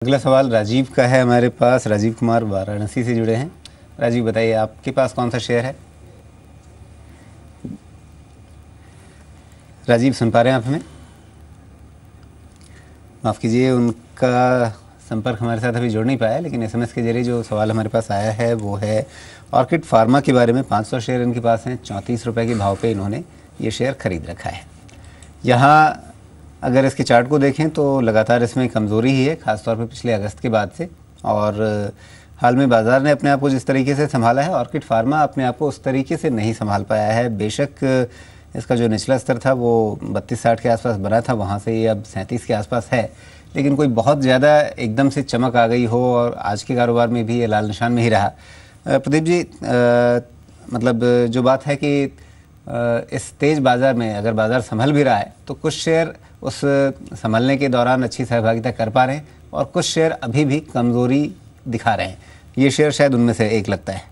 अगला सवाल राजीव का है हमारे पास। राजीव कुमार वाराणसी से जुड़े हैं। राजीव बताइए आपके पास कौन सा शेयर है? राजीव सुन पा रहे हैं आप हमें? माफ़ कीजिए, उनका संपर्क हमारे साथ अभी जुड़ नहीं पाया, लेकिन एसएमएस के जरिए जो सवाल हमारे पास आया है वो है ऑर्किड फार्मा के बारे में। 500 शेयर इनके पास हैं। 34 रुपये के भाव पे इन्होंने ये शेयर खरीद रखा है। यहाँ अगर इसके चार्ट को देखें तो लगातार इसमें कमज़ोरी ही है, ख़ासतौर पे पिछले अगस्त के बाद से। और हाल में बाज़ार ने अपने आप को जिस तरीके से संभाला है, ऑर्किड फार्मा अपने आप को उस तरीके से नहीं संभाल पाया है। बेशक इसका जो निचला स्तर था वो 32-60 के आसपास बना था, वहाँ से ये अब 37 के आसपास है, लेकिन कोई बहुत ज़्यादा एकदम से चमक आ गई हो और आज के कारोबार में भी ये लाल निशान में ही रहा। प्रदीप जी, मतलब जो बात है कि इस तेज़ बाज़ार में अगर बाज़ार संभल भी रहा है तो कुछ शेयर उस संभलने के दौरान अच्छी सहभागिता कर पा रहे हैं और कुछ शेयर अभी भी कमज़ोरी दिखा रहे हैं। ये शेयर शायद उनमें से एक लगता है।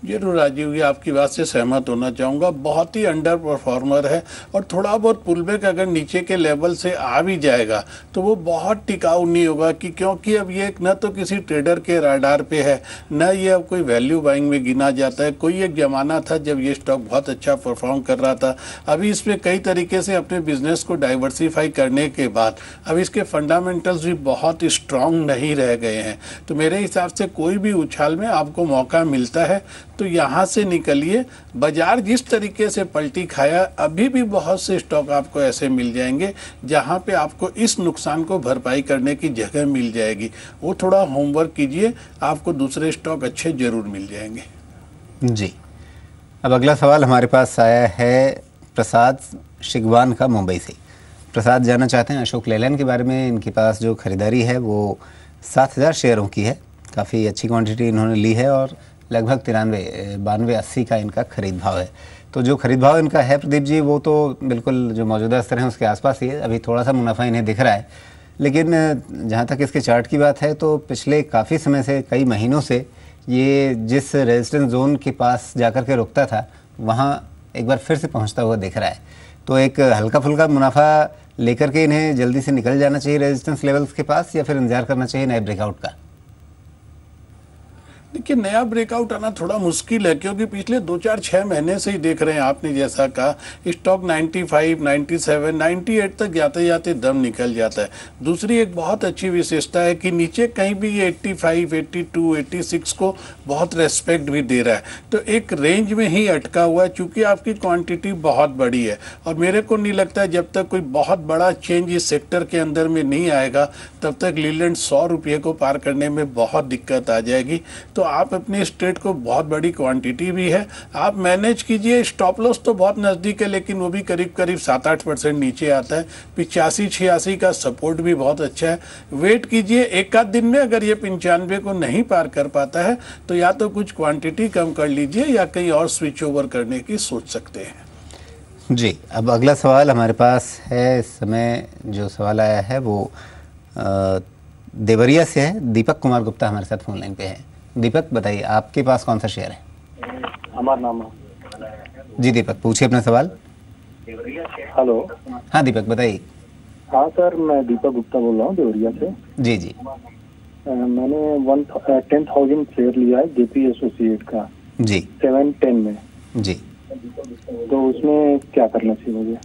जरूर राजीव जी, आपकी बात से सहमत होना चाहूँगा। बहुत ही अंडर परफॉर्मर है और थोड़ा बहुत पुलबैक अगर नीचे के लेवल से आ भी जाएगा तो वो बहुत टिकाऊ नहीं होगा क्योंकि अब ये न तो किसी ट्रेडर के राडार पे है, न ये अब कोई वैल्यू बाइंग में गिना जाता है। कोई एक ज़माना था जब ये स्टॉक बहुत अच्छा परफॉर्म कर रहा था। अभी इसमें कई तरीके से अपने बिजनेस को डाइवर्सिफाई करने के बाद अब इसके फंडामेंटल्स भी बहुत स्ट्रांग नहीं रह गए हैं। तो मेरे हिसाब से कोई भी उछाल में आपको मौका मिलता है तो यहाँ से निकलिए। बाजार जिस तरीके से पलटी खाया, अभी भी बहुत से स्टॉक आपको ऐसे मिल जाएंगे जहाँ पे आपको इस नुकसान को भरपाई करने की जगह मिल जाएगी। वो थोड़ा होमवर्क कीजिए, आपको दूसरे स्टॉक अच्छे जरूर मिल जाएंगे। जी, अब अगला सवाल हमारे पास आया है प्रसाद शिगवान का, मुंबई से। प्रसाद जानना चाहते हैं अशोक लेलैंड के बारे में। इनके पास जो खरीदारी है वो 7000 शेयरों की है। काफ़ी अच्छी क्वांटिटी इन्होंने ली है और लगभग 92-80 का इनका खरीद भाव है। तो जो खरीद भाव इनका है प्रदीप जी, वो तो बिल्कुल जो मौजूदा स्तर है उसके आसपास ही है। अभी थोड़ा सा मुनाफा इन्हें दिख रहा है, लेकिन जहाँ तक इसके चार्ट की बात है तो पिछले काफ़ी समय से, कई महीनों से ये जिस रेजिस्टेंस जोन के पास जाकर के रुकता था वहाँ एक बार फिर से पहुँचता हुआ दिख रहा है। तो एक हल्का फुल्का मुनाफा लेकर के इन्हें जल्दी से निकल जाना चाहिए रेजिस्टेंस लेवल्स के पास, या फिर इंतजार करना चाहिए नए ब्रेकआउट का? देखिए, नया ब्रेकआउट आना थोड़ा मुश्किल है क्योंकि पिछले 2-4-6 महीने से ही देख रहे हैं आपने जैसा कहा, स्टॉक 95, 97, 98 तक जाते जाते दम निकल जाता है। दूसरी एक बहुत अच्छी विशेषता है कि नीचे कहीं भी ये 85, 82, 86 को बहुत रेस्पेक्ट भी दे रहा है। तो एक रेंज में ही अटका हुआ है चूँकि आपकी क्वान्टिटी बहुत बड़ी है। और मेरे को नहीं लगता है जब तक कोई बहुत बड़ा चेंज इस सेक्टर के अंदर में नहीं आएगा तब तक लीलैंड 100 रुपये को पार करने में बहुत दिक्कत आ जाएगी। तो आप अपने स्ट्रेट को, बहुत बड़ी क्वांटिटी भी है, आप मैनेज कीजिए। स्टॉप लॉस तो बहुत नज़दीक है लेकिन वो भी करीब करीब 7-8% नीचे आता है। 85-86 का सपोर्ट भी बहुत अच्छा है। वेट कीजिए, एक आध दिन में अगर ये 95 को नहीं पार कर पाता है तो या तो कुछ क्वांटिटी कम कर लीजिए या कहीं और स्विच ओवर करने की सोच सकते हैं। जी, अब अगला सवाल हमारे पास है। इस समय जो सवाल आया है वो देवरिया से है। दीपक कुमार गुप्ता हमारे साथ फोन लाइन पे है। दीपक बताइए आपके पास कौन सा शेयर है? हमारा नाम। जी दीपक, पूछिए अपना सवाल। हेलो। हाँ दीपक बताइए। हाँ सर, मैं दीपक गुप्ता बोल रहा हूँ देवरिया से। जी जी। मैंने 10,000 शेयर लिया है जेपी एसोसिएट का जी 710 में जी। तो उसमें क्या करना चाहिए मुझे?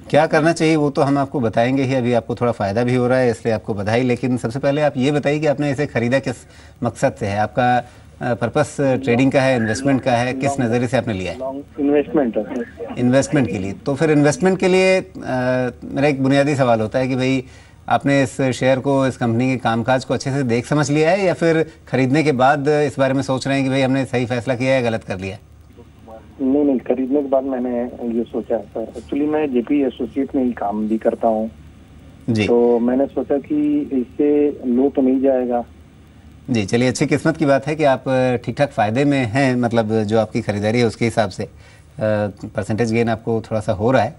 क्या करना चाहिए वो तो हम आपको बताएंगे ही। अभी आपको थोड़ा फ़ायदा भी हो रहा है इसलिए आपको बधाई। लेकिन सबसे पहले आप ये बताइए कि आपने इसे ख़रीदा किस मकसद से है? आपका पर्पस ट्रेडिंग का है, इन्वेस्टमेंट का है, किस नज़रिए से आपने लिया है? इन्वेस्टमेंट है। इन्वेस्टमेंट के लिए। तो फिर इन्वेस्टमेंट के लिए मेरा एक बुनियादी सवाल होता है कि भाई आपने इस शेयर को, इस कंपनी के कामकाज को अच्छे से देख समझ लिया है, या फिर ख़रीदने के बाद इस बारे में सोच रहे हैं कि भाई हमने सही फैसला किया है, गलत कर लिया? नहीं, खरीदने के बाद मैंने ये सोचा है सर। एक्चुअली मैं जेपी एसोसिएट में ही काम भी करता हूँ जी। तो मैंने सोचा कि इससे लो तो नहीं जाएगा। जी चलिए, अच्छी किस्मत की बात है कि आप ठीक ठाक फ़ायदे में हैं। मतलब जो आपकी ख़रीदारी है उसके हिसाब से परसेंटेज गेन आपको थोड़ा सा हो रहा है,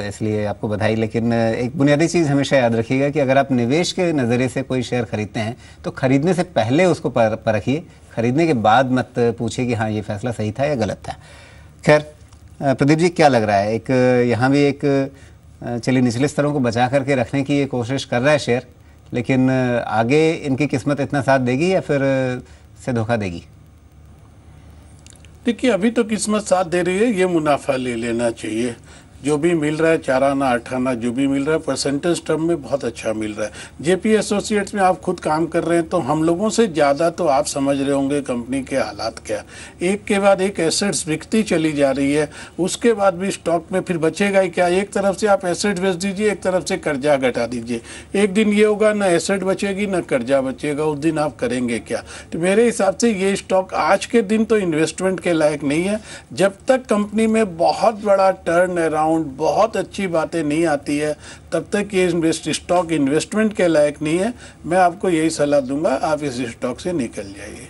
इसलिए आपको बधाई। लेकिन एक बुनियादी चीज़ हमेशा याद रखिएगा कि अगर आप निवेश के नज़रिए से कोई शेयर खरीदते हैं तो ख़रीदने से पहले उसको परखिए, खरीदने के बाद मत पूछिए कि हाँ ये फैसला सही था या गलत था। खैर प्रदीप जी, क्या लग रहा है? एक यहाँ भी एक चलिए निचले स्तरों को बचा करके रखने की ये कोशिश कर रहा है शेयर, लेकिन आगे इनकी किस्मत इतना साथ देगी या फिर से धोखा देगी? देखिए, अभी तो किस्मत साथ दे रही है, ये मुनाफा ले लेना चाहिए। जो भी मिल रहा है 4 आना 8 आना जो भी मिल रहा है परसेंटेज टर्म में बहुत अच्छा मिल रहा है। जेपी एसोसिएट्स में आप खुद काम कर रहे हैं तो हम लोगों से ज़्यादा तो आप समझ रहे होंगे कंपनी के हालात क्या। एक के बाद एक एसेट्स बिकती चली जा रही है, उसके बाद भी स्टॉक में फिर बचेगा ही क्या। एक तरफ से आप एसेट बेच दीजिए, एक तरफ से कर्जा घटा दीजिए, एक दिन ये होगा ना एसेट बचेगी ना कर्जा बचेगा, उस दिन आप करेंगे क्या। तो मेरे हिसाब से ये स्टॉक आज के दिन तो इन्वेस्टमेंट के लायक नहीं है। जब तक कंपनी में बहुत बड़ा टर्न अराउंड बहुत अच्छी बातें नहीं आती है तब तक ये स्टॉक इन्वेस्टमेंट के लायक नहीं है। मैं आपको यही सलाह दूंगा, आप इस स्टॉक से निकल जाइए।